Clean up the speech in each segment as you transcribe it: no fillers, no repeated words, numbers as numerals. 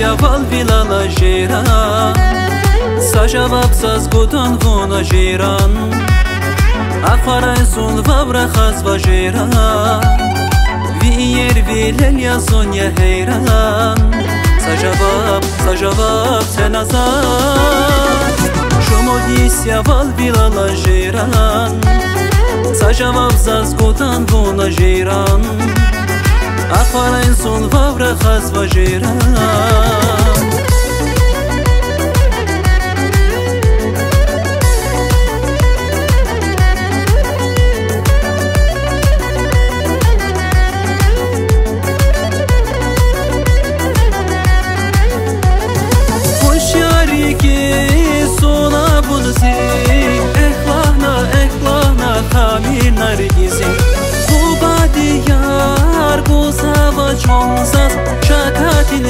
val vilala jiran Sajavab zaz gudan vuna jiran Afara sun vavra khazva jiran Viyer vilel yazon ya heyran Sajavab tenazat Shomodis val vilala jiran Sajavab zaz gudan vuna jiran Afara sun vavra khazva jiran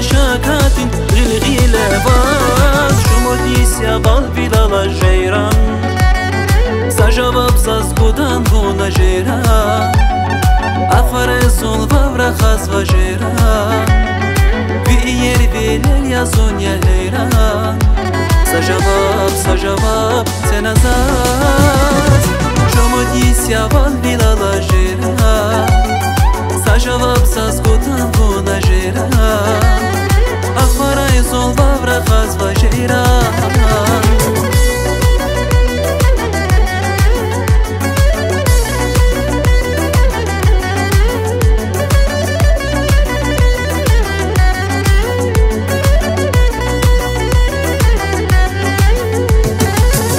Şakatin rilgile bas Şumodis ya val vilala jiran Sajavab zaz gudan vuna jiran Afarezun vavra khazva jiran Viyer vilel yazon ya heyran Sajavab tenazat Şumodis ya val vilala jiran Sajavab zaz gudan vuna jiran Afara zol vavra khazva jiran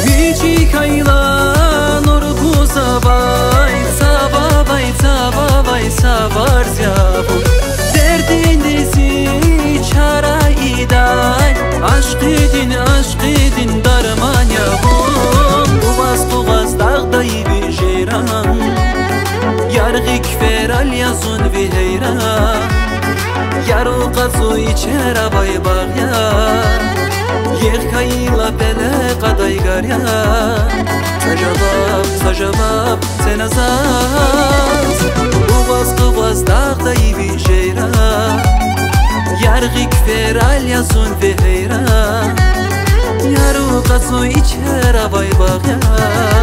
Vici kayla nur kuzavay Savavay savar zyavu Derdinizi çara iday Aşk edin darman yavun Buvaz dağdayı bir jiran Yargı kferal yazun vi heyran Yaru qazu içer abay bağya Yer kayla bele qaday garya Sajavab tenazat Buvaz dağdayı bir jiran Yargı kferal yazun ve heyran Yaru qazu içer abay bağya